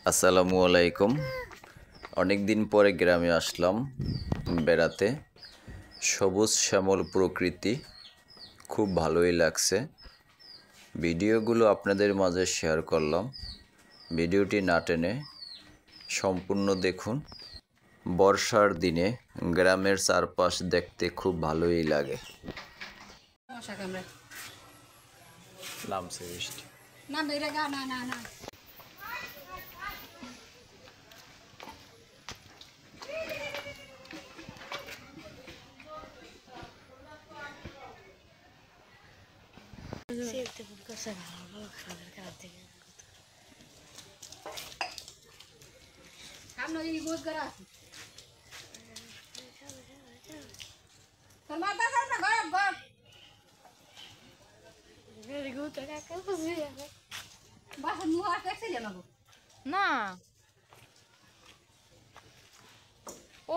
আসসালামু আলাইকুম। অনেক দিন পরে গ্রামে আসলাম বেড়াতে। সবুজ শ্যামল প্রকৃতি, খুব ভালোই লাগছে। ভিডিওগুলো আপনাদের মাঝে শেয়ার করলাম। ভিডিওটি না টেনে সম্পূর্ণ দেখুন। বর্ষার দিনে গ্রামের চারপাশ দেখতে খুব ভালোই লাগে। নামছে বৃষ্টি। না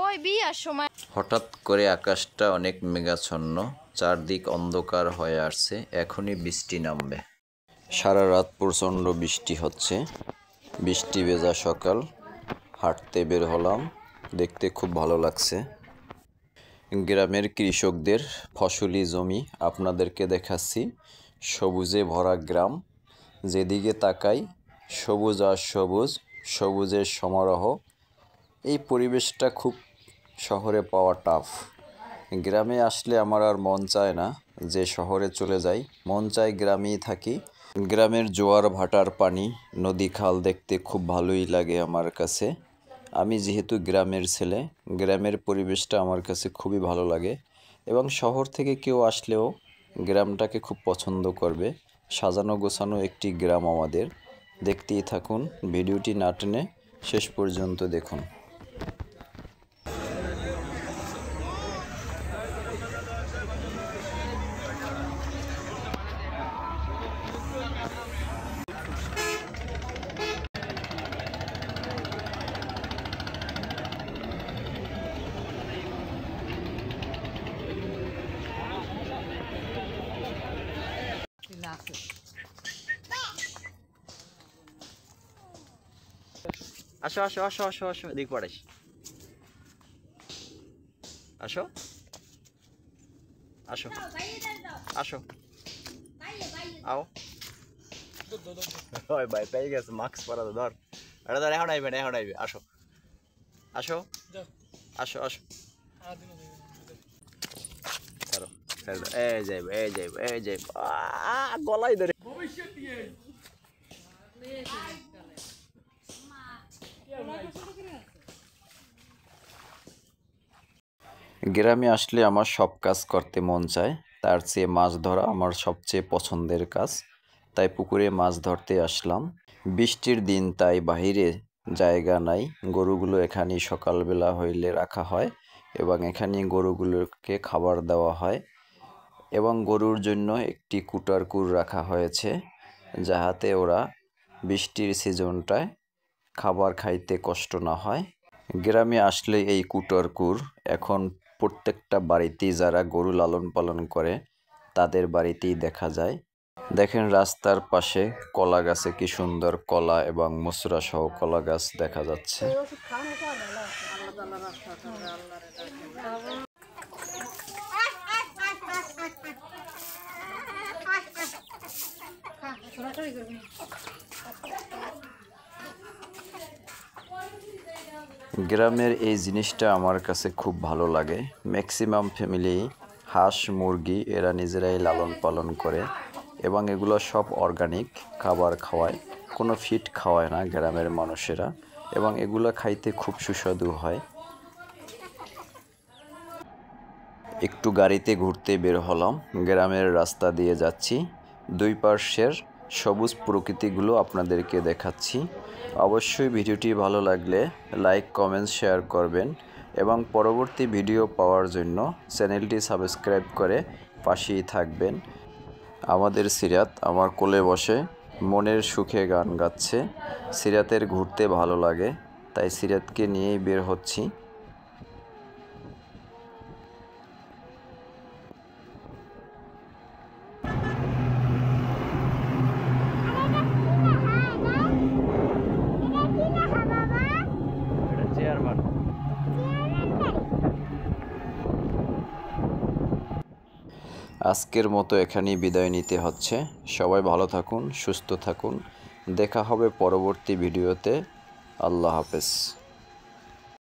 ওই বিয়ার সময় হঠাৎ করে আকাশটা অনেক মেঘাচ্ছন্ন, চারদিক অন্ধকার হয়ে আসছে। এখনই বৃষ্টি নামবে। সারা রাত প্রচণ্ড বৃষ্টি হচ্ছে। বৃষ্টি ভেজা সকাল, হাঁটতে বের হলাম, দেখতে খুব ভালো লাগছে। গ্রামের কৃষকদের ফসলি জমি আপনাদেরকে দেখাচ্ছি। সবুজে ভরা গ্রাম, যেদিকে তাকাই সবুজ আর সবুজ, সবুজের সমারোহ। এই পরিবেশটা খুব শহরে পাওয়া টাফ। গ্রামে আসলে আমার আর মন চায় না যে শহরে চলে যাই, মন চায় গ্রামেই থাকি। গ্রামের জোয়ার ভাটার পানি, নদী খাল দেখতে খুব ভালোই লাগে আমার কাছে। আমি যেহেতু গ্রামের ছেলে, গ্রামের পরিবেশটা আমার কাছে খুবই ভালো লাগে এবং শহর থেকে কেউ আসলেও গ্রামটাকে খুব পছন্দ করবে। সাজানো গোছানো একটি গ্রাম আমাদের। দেখতেই থাকুন, ভিডিওটি না টেনে শেষ পর্যন্ত দেখুন। আসো আসো আসো আসো আসো, এদিক পড়াইস। আসো আসো আসো, আও। ওই ভাই পেয়ে গেছে, মাস্ক পরা তো, ধর এটা ধর। এখন আইবে না, এখন আইবে। আসো আসো আসো আসো, ছাড়ো ছাড়ো। এই যাইব এই যাইব এই যাইব, গলাই ধরে। গ্রামে আসলে আমার সব কাজ করতে মন চায়, তার চেয়ে মাছ ধরা আমার সবচেয়ে পছন্দের কাজ। তাই পুকুরে মাছ ধরতে আসলাম। বৃষ্টির দিন, তাই বাহিরে জায়গা নাই। গরুগুলো এখানেই সকালবেলা হইলে রাখা হয় এবং এখানেই গরুগুলোকে খাবার দেওয়া হয় এবং গরুর জন্য একটি কুটারকুর রাখা হয়েছে, যাহাতে ওরা বৃষ্টির সিজনটায় খাবার খাইতে কষ্ট না হয়। গ্রামে আসলে এই কুটারকুর এখন প্রত্যেকটা বাড়িতেই যারা গরু লালন পালন করে তাদের বাড়িতেই দেখা যায়। দেখেন রাস্তার পাশে কলা গাছে কি সুন্দর কলা এবং মুসরা সহ কলা গাছ দেখা যাচ্ছে। গ্রামের এই জিনিসটা আমার কাছে খুব ভালো লাগে। ম্যাক্সিমাম ফ্যামিলি হাঁস মুরগি এরা নিজেরাই লালন পালন করে এবং এগুলো সব অর্গানিক খাবার খাওয়ায়, কোনো ফিড খাওয়ায় না গ্রামের মানুষেরা, এবং এগুলো খাইতে খুব সুস্বাদু হয়। একটু গাড়িতে ঘুরতে বের হলাম, গ্রামের রাস্তা দিয়ে যাচ্ছি। দুই পাশের সবুজ প্রকৃতিগুলো আপনাদেরকে দেখাচ্ছি। অবশ্যই ভিডিওটি ভালো লাগলে লাইক কমেন্ট শেয়ার করবেন এবং পরবর্তী ভিডিও পাওয়ার জন্য চ্যানেলটি সাবস্ক্রাইব করে পাশেই থাকবেন। আমাদের সিরাত আমার কোলে বসে মনের সুখে গান গাচ্ছে। সিরাতের ঘুরতে ভালো লাগে, তাই সিরাতকে নিয়েই বের হচ্ছি। আজকের মতো এখানেই বিদায় নিতে হচ্ছে। সবাই ভালো থাকুন, সুস্থ থাকুন। দেখা হবে পরবর্তী ভিডিওতে। আল্লাহ হাফেজ।